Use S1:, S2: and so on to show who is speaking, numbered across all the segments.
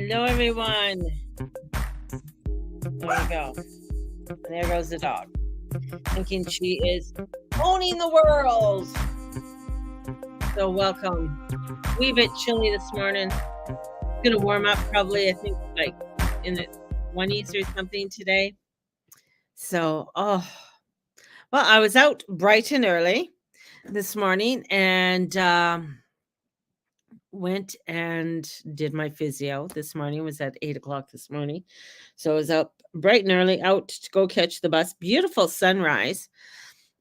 S1: Hello, everyone. There we go. And there goes the dog, thinking she is owning the world. So, welcome. Wee bit chilly this morning. It's gonna warm up probably, I think, like in the 20s or something today. So, well, I was out bright and early this morning and went and did my physio this morning. It was at 8 o'clock this morning. So I was up bright and early out to go catch the bus. Beautiful sunrise.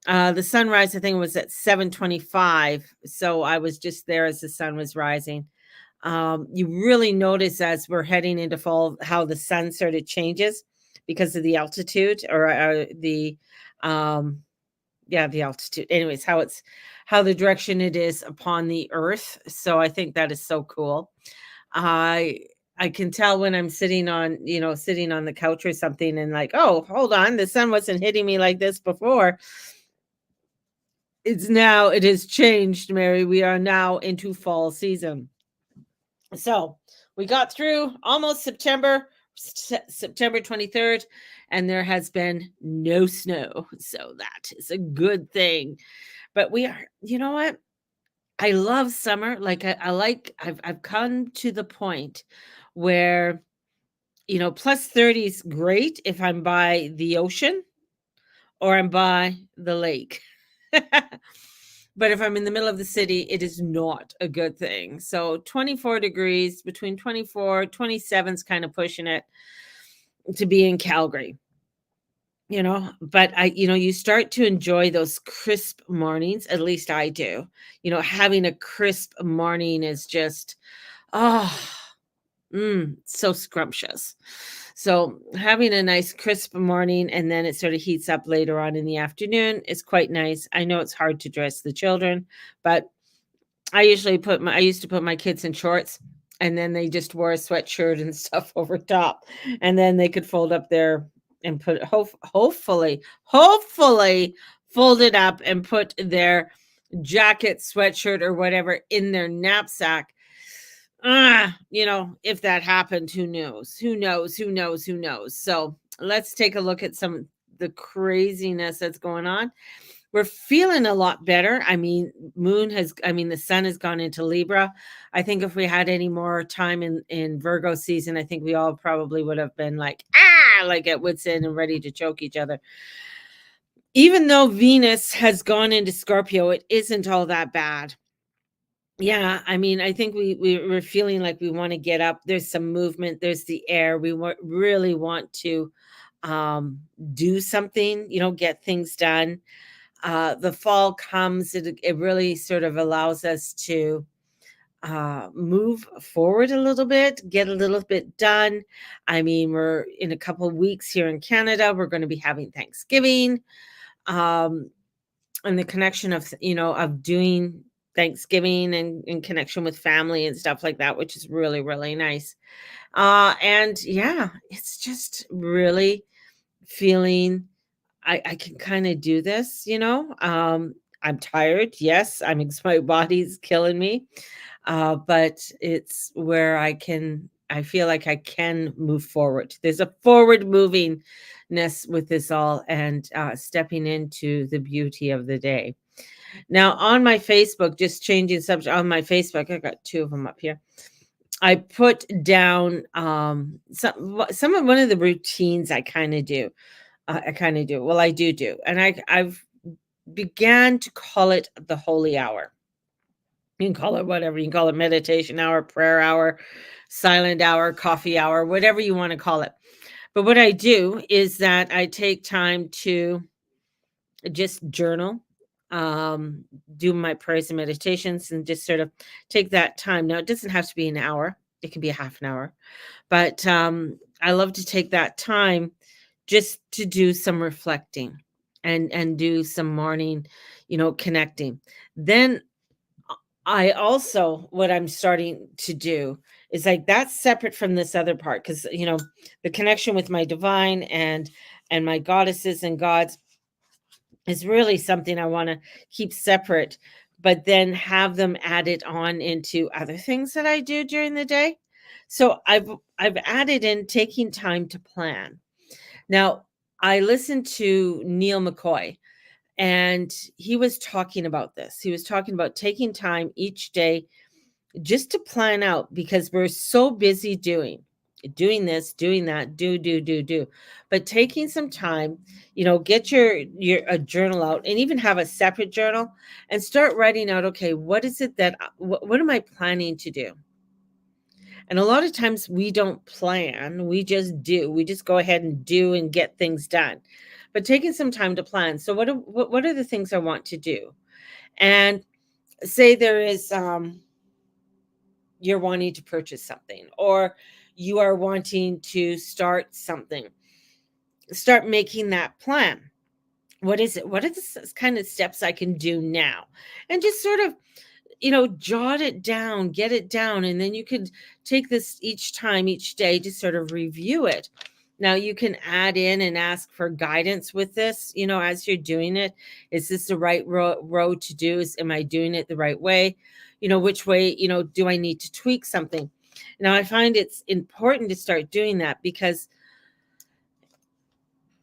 S1: The sunrise, I think, was at 7:25. So I was just there as the sun was rising. You really notice as we're heading into fall how the sun sort of changes because of the altitude or um, yeah, the altitude. Anyways, how the direction it is upon the earth. So I think that is so cool. I I can tell when I'm sitting on the couch or something and like, oh, hold on, the sun wasn't hitting me like this before. It has changed, Mary. We are now into fall season. So we got through almost September 23rd, and there has been no snow. So that is a good thing. But you know what? I love summer. Like I've come to the point where, plus 30 is great if I'm by the ocean or I'm by the lake. But if I'm in the middle of the city, it is not a good thing. So 24 degrees, between 24, 27 is kind of pushing it to be in Calgary. But you start to enjoy those crisp mornings. At least I do. Having a crisp morning is just, oh, so scrumptious. So having a nice crisp morning and then it sort of heats up later on in the afternoon is quite nice. I know it's hard to dress the children, but I used to put my kids in shorts and then they just wore a sweatshirt and stuff over top. And then they could fold up their and put hopefully fold it up and put their jacket, sweatshirt, or whatever in their knapsack. If that happened, who knows? Who knows? Who knows? Who knows? So let's take a look at some of the craziness that's going on. We're feeling a lot better. The sun has gone into Libra. I think if we had any more time in Virgo season, I think we all probably would have been like at wit's end and ready to choke each other. Even though Venus has gone into Scorpio, it isn't all that bad. Yeah, I think we're feeling like we want to get up. There's some movement. There's the air. We really want to do something. Get things done. The fall comes. It really sort of allows us to move forward a little bit, get a little bit done. We're in a couple of weeks here in Canada. We're going to be having Thanksgiving, and the connection of doing Thanksgiving and in connection with family and stuff like that, which is really, really nice. And yeah, it's just really feeling I can kind of do this. I'm tired. Yes, my body's killing me. But it's where I feel like I can move forward. There's a forward movingness with this all and stepping into the beauty of the day. Now, on my Facebook, just changing subject on my Facebook, I got two of them up here. I put down some of one of the routines I kind of do. Well, I do, and I've began to call it the holy hour. You can call it whatever. You can call it meditation hour, prayer hour, silent hour, coffee hour, whatever you want to call it. But what I do is that I take time to just journal, do my prayers and meditations, and just sort of take that time. Now, it doesn't have to be an hour. It can be a half an hour. But I love to take that time just to do some reflecting and do some morning, connecting. Then I also what I'm starting to do is like that's separate from this other part because the connection with my divine and my goddesses and gods is really something I want to keep separate, but then have them added on into other things that I do during the day. So I've added in taking time to plan. Now, I listened to Neil McCoy, and he was talking about this. He was talking about taking time each day just to plan out, because we're so busy doing this, doing that, do. But taking some time, get your a journal out, and even have a separate journal, and start writing out, okay, what is it that what am I planning to do? And a lot of times we don't plan, we just do. We just go ahead and do and get things done. But taking some time to plan. So what are the things I want to do? And say there is you're wanting to purchase something, or you are wanting to start something. Start making that plan. What is it? What are the kind of steps I can do now? And just sort of, jot it down, get it down, and then you could take this each time, each day, to sort of review it. Now you can add in and ask for guidance with this, as you're doing it. Is this the right road to do? Am I doing it the right way? Which way, do I need to tweak something? Now I find it's important to start doing that, because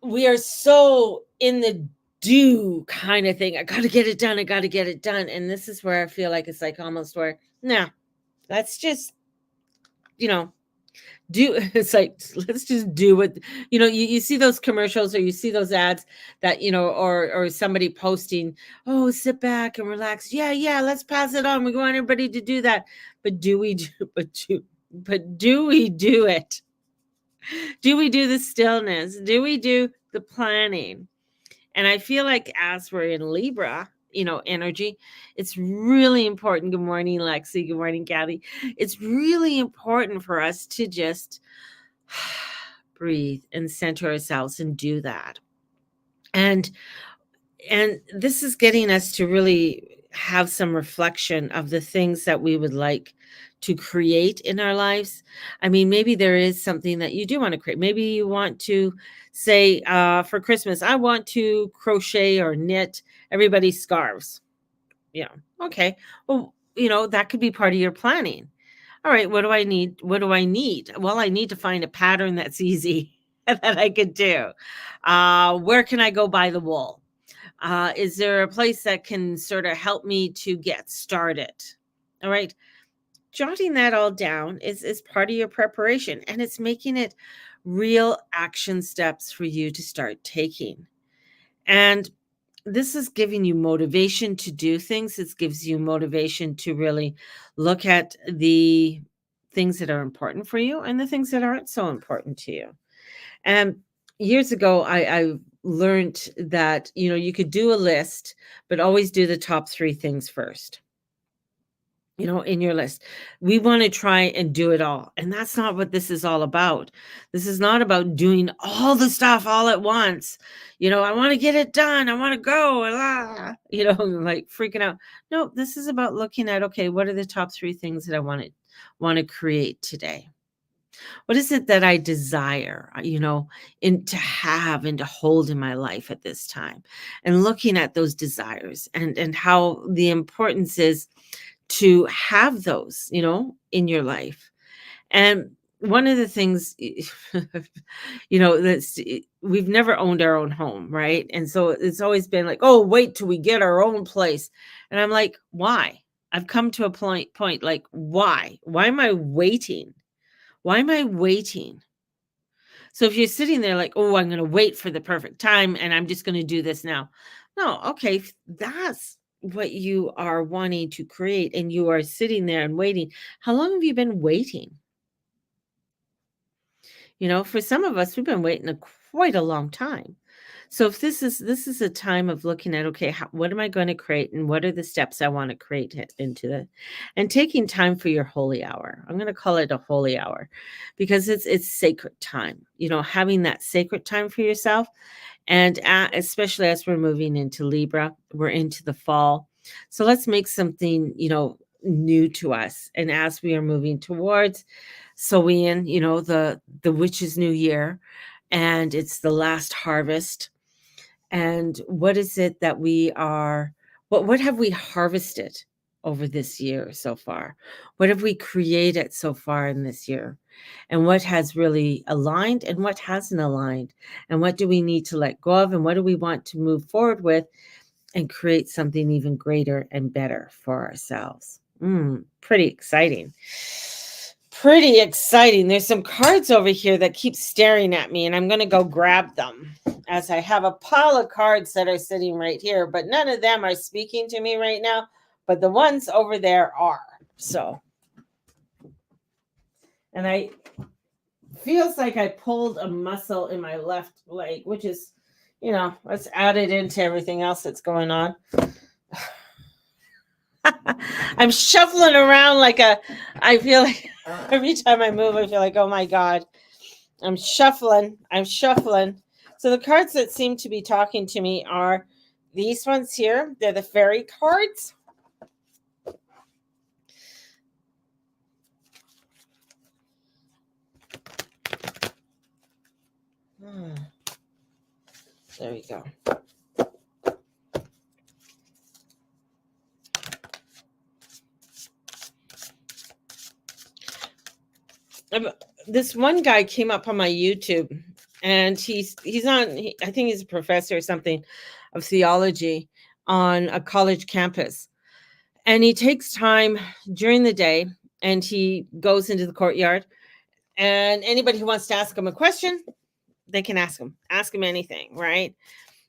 S1: we are so in the do kind of thing. I got to get it done. I got to get it done. And this is where I feel like it's like almost where, nah, let's just, do. It's like, let's just do what, you see those commercials, or you see those ads that, or somebody posting, oh, sit back and relax. Yeah. Let's pass it on. We want everybody to do that. But do we do, but do we do it? Do we do the stillness? Do we do the planning? And I feel like as we're in Libra, energy, it's really important. Good morning, Lexi. Good morning, Kathy. It's really important for us to just breathe and center ourselves and do that. And this is getting us to really have some reflection of the things that we would like to create in our lives. I mean, maybe there is something that you do want to create. Maybe you want to say, for Christmas, I want to crochet or knit everybody's scarves. Okay. Well, that could be part of your planning. All right, what do I need? What do I need? Well, I need to find a pattern that's easy that I could do. Where can I go buy the wool? Is there a place that can sort of help me to get started? All right. Jotting that all down is part of your preparation, and it's making it real action steps for you to start taking. And this is giving you motivation to do things. It gives you motivation to really look at the things that are important for you and the things that aren't so important to you. And years ago, I learned that, you could do a list, but always do the top 3 things first. In your list. We want to try and do it all. And that's not what this is all about. This is not about doing all the stuff all at once. I want to get it done. I want to go. Like freaking out. No, this is about looking at, okay, what are the top 3 things that I want to create today? What is it that I desire, to have and to hold in my life at this time? And looking at those desires and how the importance is to have those, in your life. And one of the things, that's we've never owned our own home, right? And so it's always been like, oh, wait till we get our own place. And I'm like, why? I've come to a point like, why? Why am I waiting? Why am I waiting? So if you're sitting there like, oh, I'm going to wait for the perfect time and I'm just going to do this now. No, okay, that's what you are wanting to create and you are sitting there and waiting. How long have you been waiting? For some of us, we've been waiting quite a long time. So if this is a time of looking at, okay, what am I going to create and what are the steps I want to create into that, and taking time for your holy hour. I'm going to call it a holy hour because it's sacred time. Having that sacred time for yourself, and especially as we're moving into Libra, we're into the fall. So let's make something new to us, and as we are moving towards Samhain, the witch's new year, and it's the last harvest. And what is it that we are, what have we harvested? over this year so far? What have we created so far in this year? And what has really aligned and what hasn't aligned? And what do we need to let go of? And what do we want to move forward with and create something even greater and better for ourselves? Pretty exciting. Pretty exciting. There's some cards over here that keep staring at me, and I'm going to go grab them as I have a pile of cards that are sitting right here, but none of them are speaking to me right now, but the ones over there are. So, and I feels like I pulled a muscle in my left leg, which is, let's add it into everything else that's going on. I'm shuffling around I feel like every time I move, I feel like, oh my God, I'm shuffling. So the cards that seem to be talking to me are these ones here. They're the fairy cards. There we go. This one guy came up on my YouTube, and he's on. I think he's a professor or something of theology on a college campus, and he takes time during the day, and he goes into the courtyard, and anybody who wants to ask him a question, they can ask him anything, right?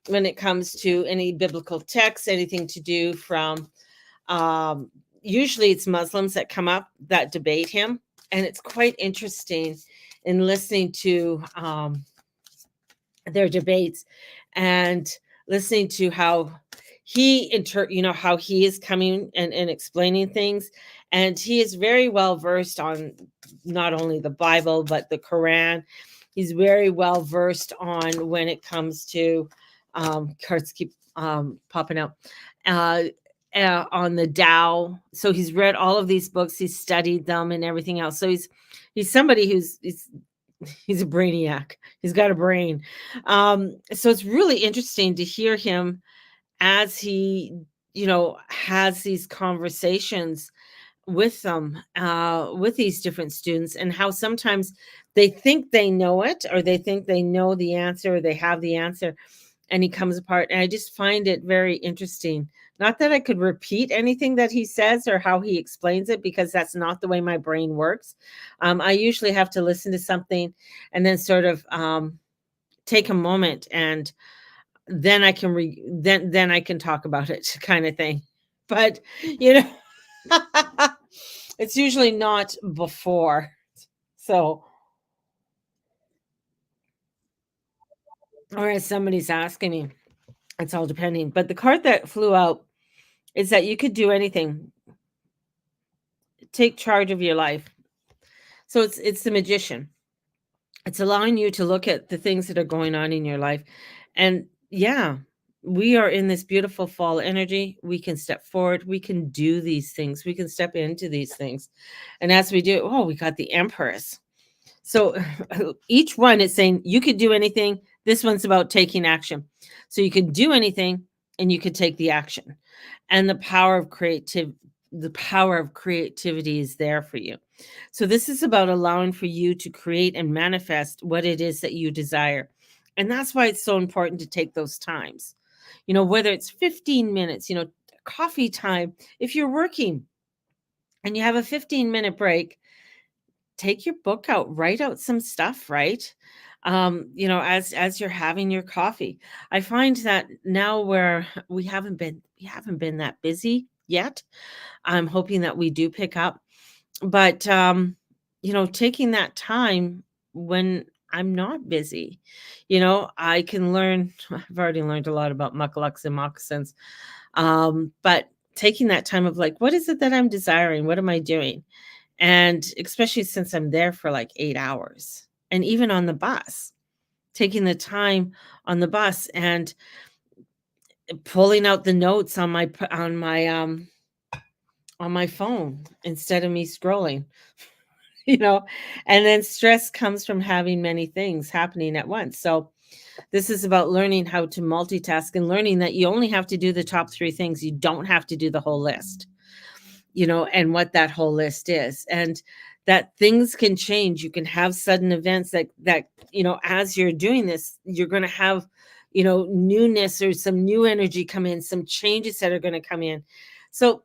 S1: When it comes to any biblical text, anything to do from, usually it's Muslims that come up that debate him. And it's quite interesting in listening to their debates and listening to how he how he is coming and explaining things. And he is very well versed on not only the Bible, but the Quran. He's very well versed on when it comes to cards keep popping out. On the Tao. So he's read all of these books, he's studied them and everything else. So he's somebody he's a brainiac. He's got a brain. So it's really interesting to hear him as he, has these conversations with them, with these different students, and how sometimes they think they know it, or they think they know the answer, or they have the answer, and he comes apart. And I just find it very interesting. Not that I could repeat anything that he says or how he explains it, because that's not the way my brain works. I usually have to listen to something and then sort of take a moment, and then I can then I can talk about it, kind of thing. But it's usually not before. So, or as somebody's asking me, it's all depending. But the card that flew out is that you could do anything. Take charge of your life. So it's the Magician. It's allowing you to look at the things that are going on in your life. And yeah, we are in this beautiful fall energy. We can step forward. We can do these things. We can step into these things. And as we do, we got the Empress. So each one is saying you could do anything. This one's about taking action. So you can do anything and you could take the action. And the power of creativity is there for you. So this is about allowing for you to create and manifest what it is that you desire. And that's why it's so important to take those times. Whether it's 15 minutes, coffee time. If you're working and you have a 15-minute break, take your book out, write out some stuff, right? As you're having your coffee. I find that now where we haven't been that busy yet. I'm hoping that we do pick up. But taking that time when I'm not busy, I can learn. I've already learned a lot about mucklucks and moccasins. But taking that time of what is it that I'm desiring? What am I doing? And especially since I'm there for 8 hours, and even on the bus, taking the time on the bus and pulling out the notes on my phone instead of me scrolling, and then stress comes from having many things happening at once. So this is about learning how to multitask and learning that you only have to do the top 3 things. You don't have to do the whole list. and what that whole list is. And that things can change. You can have sudden events that as you're doing this, you're going to have, newness or some new energy come in, some changes that are going to come in. So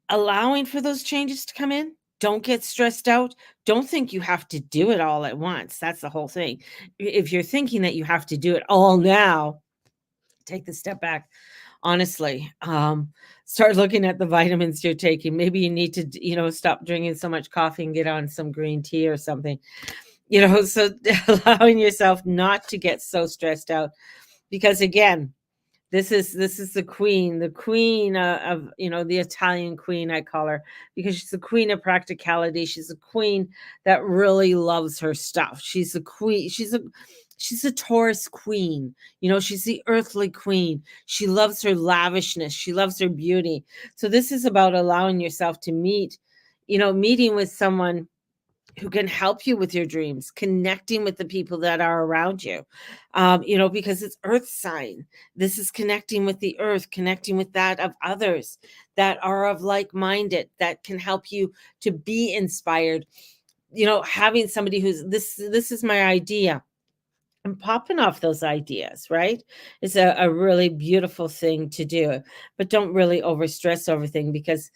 S1: allowing for those changes to come in. Don't get stressed out. Don't think you have to do it all at once. That's the whole thing. If you're thinking that you have to do it all now, take the step back. Honestly, start looking at the vitamins you're taking. Maybe you need to, stop drinking so much coffee and get on some green tea or something. So allowing yourself not to get so stressed out, because again, this is the queen of the Italian queen, I call her, because she's the queen of practicality. She's a queen that really loves her stuff. She's a queen. She's a Taurus queen. She's the earthly queen. She loves her lavishness. She loves her beauty. So this is about allowing yourself to meeting with someone who can help you with your dreams, connecting with the people that are around you, because it's earth sign. This is connecting with the earth, connecting with that of others that are of like-minded, that can help you to be inspired. Having somebody who's this is my idea, and popping off those ideas, right? Is a really beautiful thing to do, but don't really overstress everything, because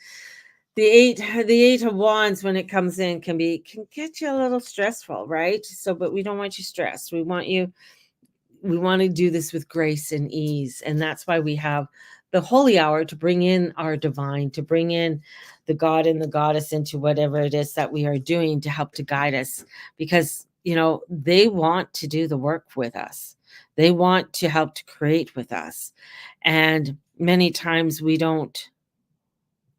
S1: the eight of wands, when it comes in, can get you a little stressful, right? So, but we don't want you stressed. We want to do this with grace and ease. And that's why we have the holy hour, to bring in our divine, to bring in the God and the goddess into whatever it is that we are doing, to help to guide us, because they want to do the work with us. They want to help to create with us. And many times we don't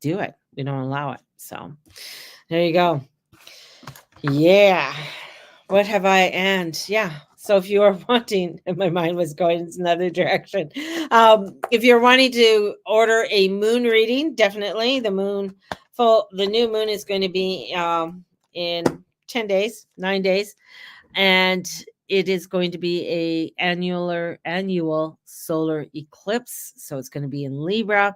S1: do it. We don't allow it. So there you go. Yeah. What have I? And yeah. So if you are wanting, and my mind was going in another direction. If you're wanting to order a moon reading, definitely the new moon is going to be in 10 days, 9 days. And it is going to be a annual solar eclipse. So it's going to be in Libra.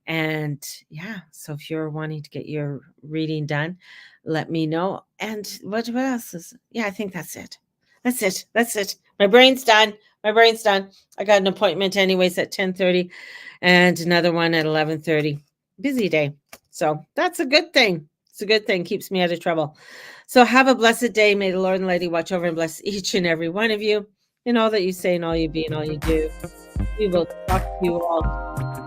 S1: And yeah, so if you're wanting to get your reading done, let me know. And what else is? Yeah, I think that's it. That's it. My brain's done. I got an appointment anyways at 10:30, and another one at 11:30. Busy day. So that's a good thing. It's a good thing. Keeps me out of trouble. So have a blessed day. May the Lord and Lady watch over and bless each and every one of you in all that you say and all you be and all you do. We will talk to you all